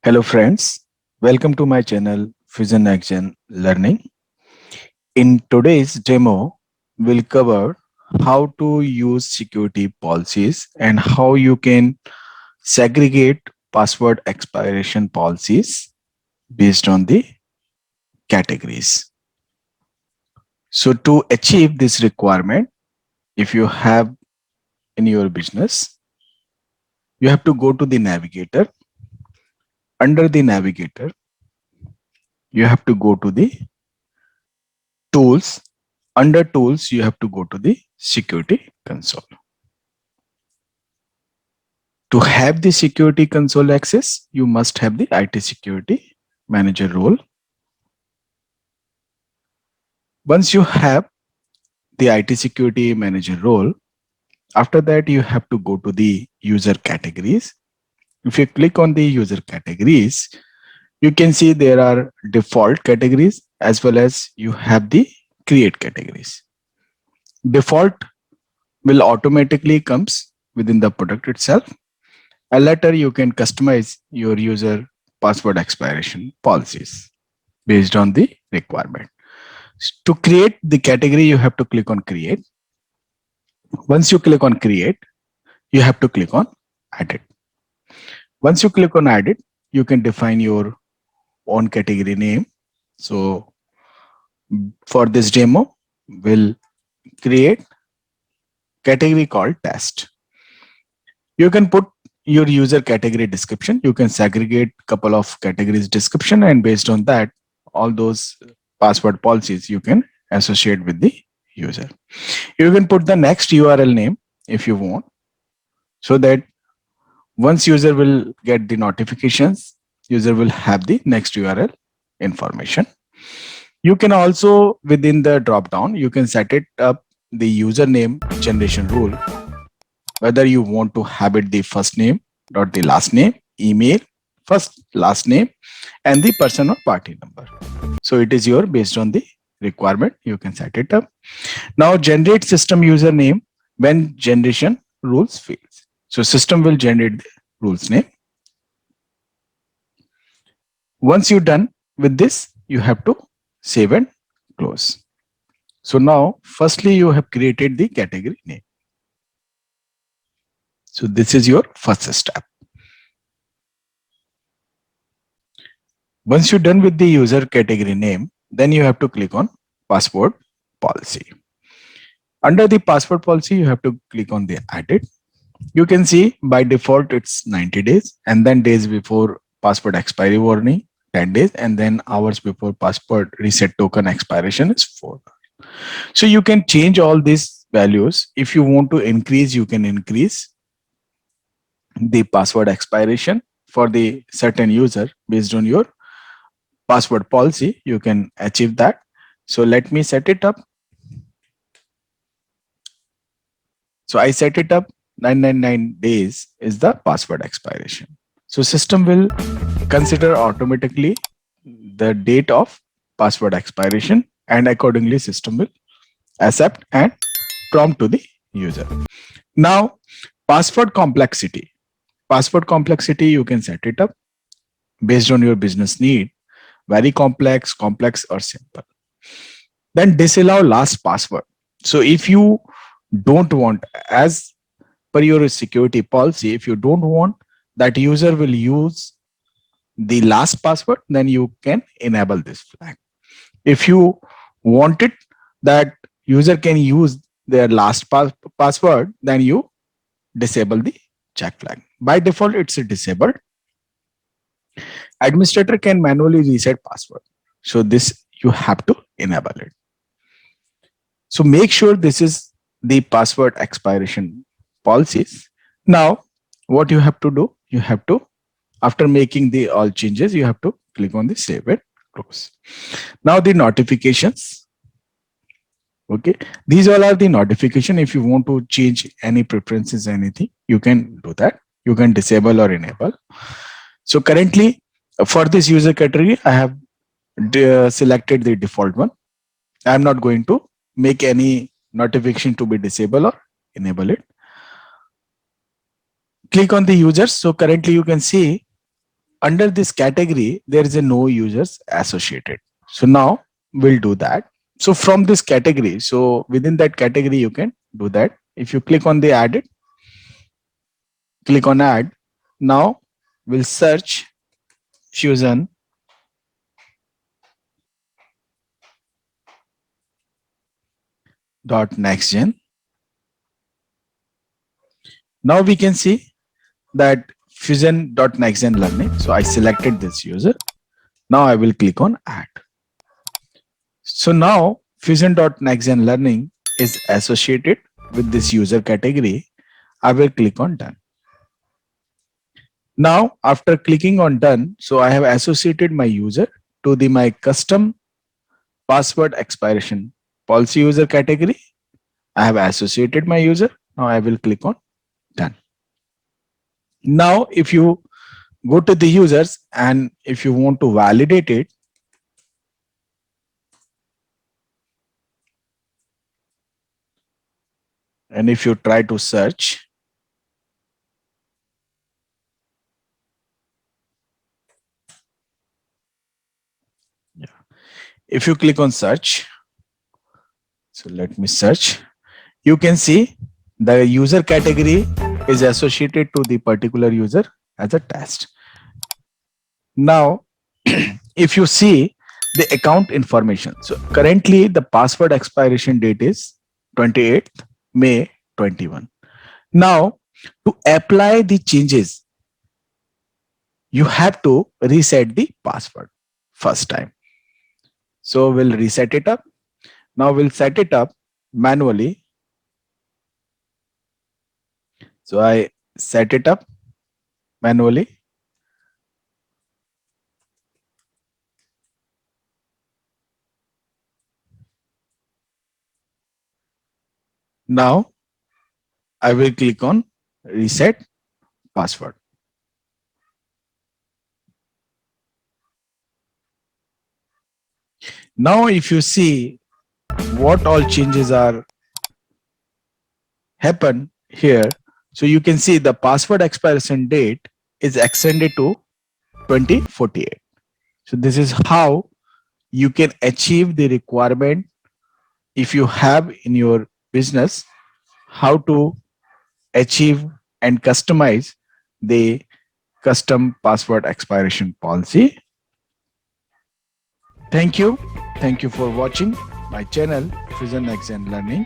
Hello friends, welcome to my channel Fusion Action Learning. In today's demo, we'll cover how to use security policies and how you can segregate password expiration policies based on the categories. So to achieve this requirement, if you have in your business, you have to go to the navigator. Under the navigator, you have to go to the tools. Under tools, you have to go to the security console. To have the security console access, you must have the IT security manager role. Once you have the IT security manager role, after that, you have to go to the user categories. If you click on the user categories, you can see there are default categories as well as you have the create categories. Default will automatically comes within the product itself. And later you can customize your user password expiration policies based on the requirement. To create the category, you have to click on create. Once you click on create, you have to click on edit. Once you click on edit, you can define your own category name. So for this demo, we'll create category called test. You can put your user category description. You can segregate couple of categories description, and based on that, all those password policies you can associate with the user. You can put the next URL name if you want, so that once user will get the notifications, user will have the next URL information. You can also, within the drop down, you can set it up the username generation rule, whether you want to have it the first name dot the last name, email, first last name, and the person or party number. So it is your based on the requirement, you can set it up. Now generate system username when generation rules fails. So system will generate the rules name. Once you're done with this, you have to save and close. So now, firstly, you have created the category name. So this is your first step. Once you're done with the user category name, then you have to click on password policy. Under the password policy, you have to click on the edit. You can see by default it's 90 days, and then days before password expiry warning 10 days, and then hours before password reset token expiration is 4. So you can change all these values. If you want to increase, you can increase the password expiration for the certain user based on your password policy. You can achieve that. So let me set it up. So I set it up 999 days is the password expiration. So system will consider automatically the date of password expiration, and accordingly system will accept and prompt to the user. Now password complexity. Password complexity, you can set it up based on your business need, very complex, complex or simple. Then disallow last password. So if you don't want, as per your security policy, if you don't want that user will use the last password, then you can enable this flag. If you want it that user can use their last password, then you disable the check flag. By default, it's disabled. Administrator can manually reset password. So this you have to enable it. So make sure this is the password expiration policies. Now, what you have to do, you have to, after making the all changes, you have to click on the save and close. Now the notifications. Okay, these all are the notification. If you want to change any preferences, anything, you can do that. You can disable or enable. So currently for this user category, I have selected the default one. I'm not going to make any notification to be disabled or enable it. Click on the users. So currently you can see under this category, there is a no users associated. So now we'll do that. So from this category, so within that category, you can do that. If you click on the add it, click on add. Now we'll search Fusion .nextgen. Now we can see that Fusion.nextgen learning. So I selected this user. Now I will click on add. So now Fusion.nextgen learning is associated with this user category. I will click on done. Now after clicking on done, so I have associated my user to the my custom password expiration policy user category. I have associated my user. Now I will click on done. Now if you go to the users and if you want to validate it, and if you try to search, if you click on search, so let me search, you can see the user category is associated to the particular user as a test. Now, if you see the account information, so currently the password expiration date is 28th May 21. Now, to apply the changes, you have to reset the password first time. So we'll reset it up. Now we'll set it up manually. So I set it up manually. Now I will click on reset password. Now if you see what all changes are happen here, so you can see the password expiration date is extended to 2048. So this is how you can achieve the requirement if you have in your business, how to achieve and customize the custom password expiration policy. Thank you. Thank you for watching my channel, Fusion Next Gen Learning.